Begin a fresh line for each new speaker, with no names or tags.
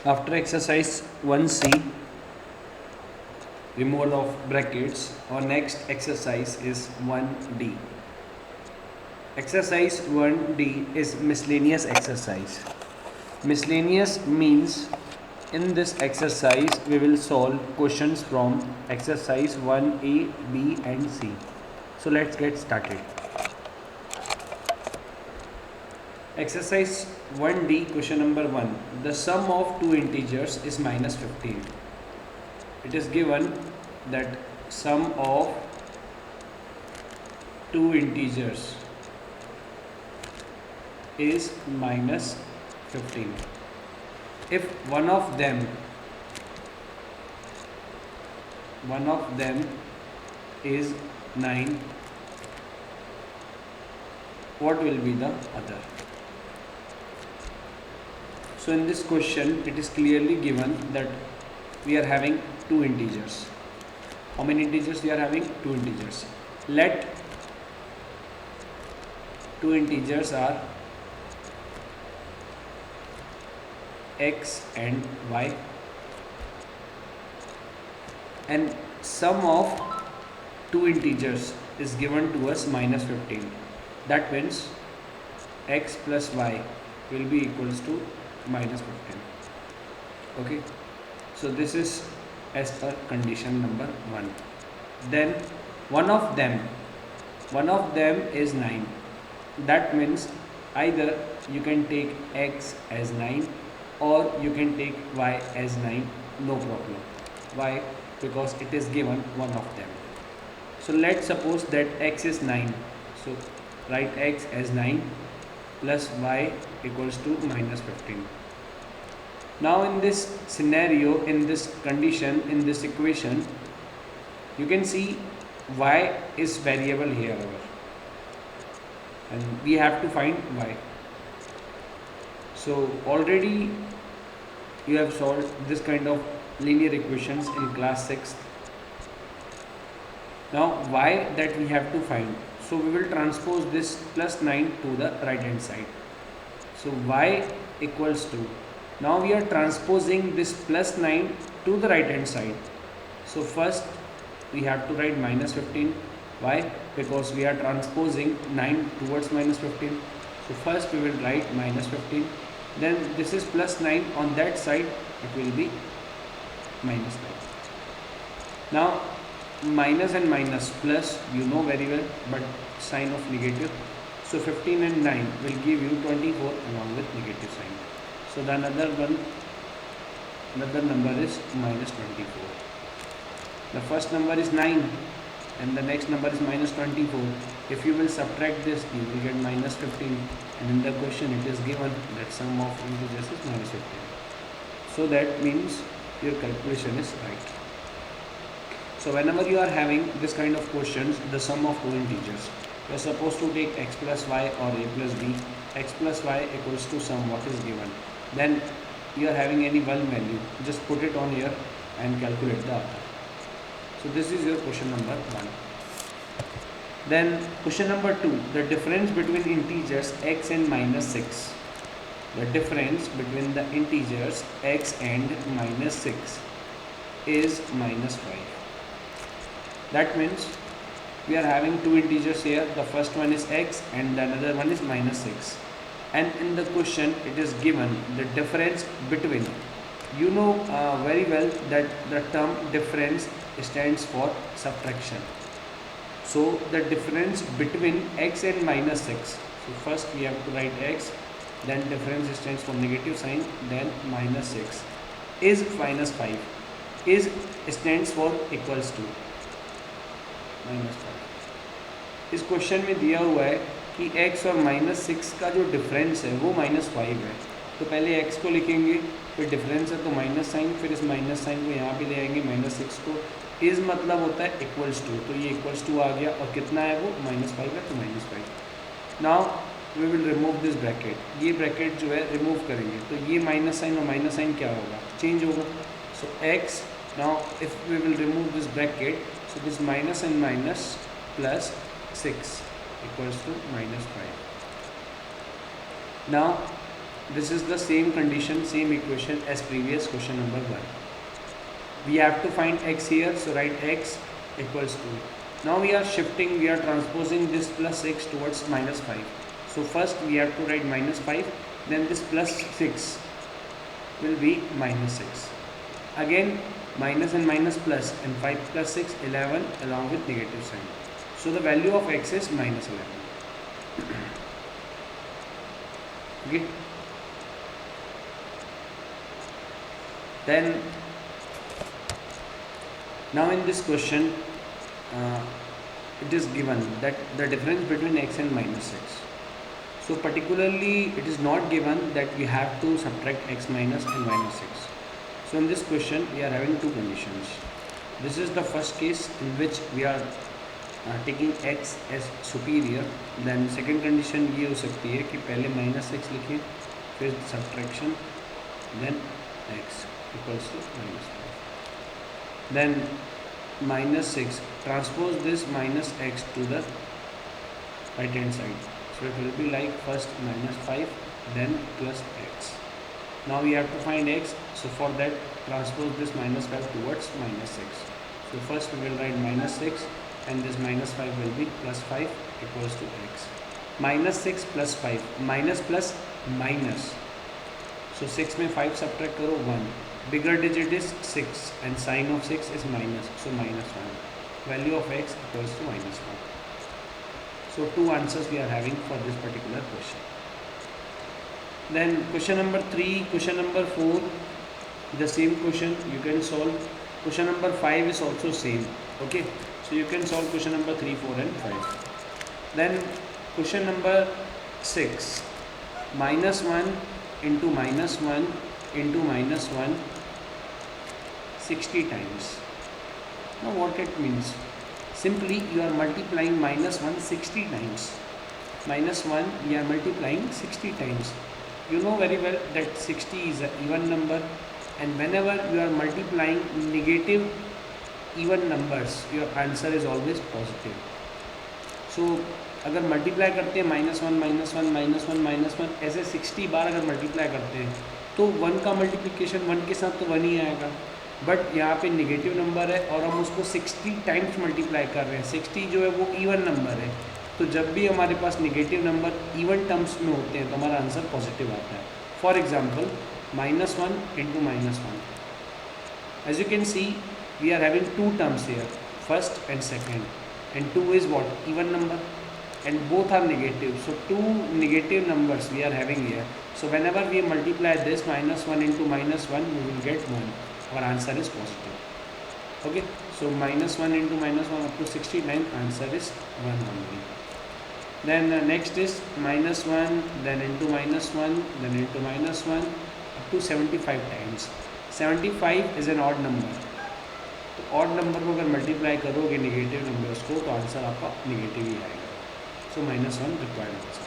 After exercise 1C, removal of brackets, our next exercise is 1D. Exercise 1D is miscellaneous exercise. Miscellaneous means in this exercise we will solve questions from exercise 1A, B and C. So let's get started. Exercise 1D, question number 1. The sum of two integers is minus 15. It is given that sum of two integers is minus 15. If one of them is 9, what will be the other? So in this question it is clearly given that we are having two integers. How many integers we are having? Two integers. Let two integers are x and y, and sum of two integers is given to us minus 15. That means x plus y will be equals to minus 15. Okay, so this is as per condition number 1. Then one of them is 9. That means either you can take x as 9 or you can take y as 9, no problem. Why? Because it is given one of them. So let's suppose that x is 9. So write x as 9 plus y equals to minus 15. Now in this scenario, in this condition, in this equation, you can see y is variable here and we have to find y. So already you have solved this kind of linear equations in class 6th. Now y that we have to find. So we will transpose this plus 9 to the right hand side. So y equals to, now we are transposing this plus 9 to the right hand side. So first we have to write minus 15. Why? Because we are transposing 9 towards minus 15. So first we will write minus 15. Then this is plus 9 on that side, it will be minus 9. Now minus and minus plus you know very well, but sign of negative. So 15 and 9 will give you 24 along with negative sign. So the another number is minus 24. The first number is 9 and the next number is minus 24. If you will subtract this, you will get minus 15, and in the question it is given that sum of integers is minus 15. So that means your calculation is right. So whenever you are having this kind of questions, the sum of two integers, you are supposed to take x plus y or a plus b. X plus y equals to sum what is given. Then you are having any one value, just put it on here and calculate the other. So this is your question number 1. Then question number 2, the difference between integers x and minus 6. The difference between the integers x and minus 6 is minus 5. That means we are having two integers here. The first one is x and the another one is minus 6. And in the question it is given the difference between, you know very well that the term difference stands for subtraction. So the difference between x and minus 6. So first we have to write x, then difference stands for negative sign, then minus 6 is minus 5, is stands for equals to minus 5. इस question में दिया हुआ है कि x और minus 6 का जो difference है वो माइनस 5 है. तो पहले x को लिखेंगे, फिर डिफरेंस है तो माइनस साइन, फिर इस माइनस साइन को यहाँ पे ले आएंगे माइनस 6 को. इस मतलब होता है इक्वल्स टू, तो ये इक्वल्स टू आ गया और कितना है वो माइनस 5 है, तो minus 5. Now we will remove this bracket. ये ब्रैकेट जो है रिमूव करेंगे तो ये माइनस साइन और माइनस साइन क्या होगा, चेंज होगा. So x, now if we will remove this bracket, so this minus and minus plus 6 equals to minus 5. Now This is the same condition, same equation as previous question number 1. We have to find x here, so write x equals to. Now we are shifting, we are transposing this plus 6 towards minus 5. So first we have to write minus 5, then this plus 6 will be minus 6. Again minus and minus plus, and 5 plus 6, 11 along with negative sign. So the value of x is minus 11. Okay. Then now in this question it is given that the difference between x and minus 6. So particularly it is not given that we have to subtract x minus and minus 6. So in this question we are having two conditions. This is the first case in which we are taking x as superior. Then second condition ये हो सकती है कि पहले minus 6 लिखें, फिर subtraction, then x equals to minus 5. Then minus 6, transpose this minus x to the right hand side. So it will be like first minus 5, then plus x. Now we have to find x, so for that transpose this minus 5 towards minus 6. So first we will write minus 6 and this minus 5 will be plus 5 equals to x. Minus 6 plus 5, minus plus minus. So 6 में 5 subtract करो 1. Bigger digit is 6 and sign of 6 is minus, so minus 1. Value of x equals to minus 1. So two answers we are having for this particular question. Then question number 3, question number 4, the same question you can solve. Question number 5 is also same. Okay, so you can solve question number 3, 4 and 5. Then question number 6, minus 1 into minus 1 into minus 1 60 times. Now what it means? Simply you are multiplying minus 1 60 times. Minus 1 we are multiplying 60 times. You know very well that 60 is an even number, and whenever you are multiplying negative even numbers, your answer is always positive. So अगर multiply करते हैं minus one minus one minus one minus one ऐसे 60 बार अगर multiply करते हैं तो 1 का multiplication 1 के साथ तो 1 ही आएगा, बट यहाँ पे नेगेटिव नंबर है और हम उसको 60 टाइम्स मल्टीप्लाई कर रहे हैं. 60 जो है वो इवन नंबर है, तो जब भी हमारे पास नेगेटिव नंबर इवन टर्म्स में होते हैं तो हमारा आंसर पॉजिटिव आता है. For example minus 1 into minus 1. As you can see we are having two terms here, first and second, and 2 is what even number and both are negative, so two negative numbers we are having here. So whenever we multiply this minus 1 into minus 1, we will get 1. Our answer is positive. Okay, so minus 1 into minus 1 up to 69, answer is 1 only. Then next is minus 1, then into minus 1, then into minus 1 up to 75 times. 75 is an odd number, तो odd number को अगर multiply करोगे negative numbers को तो answer आपका negative ही आएगा. So minus 1 required answer.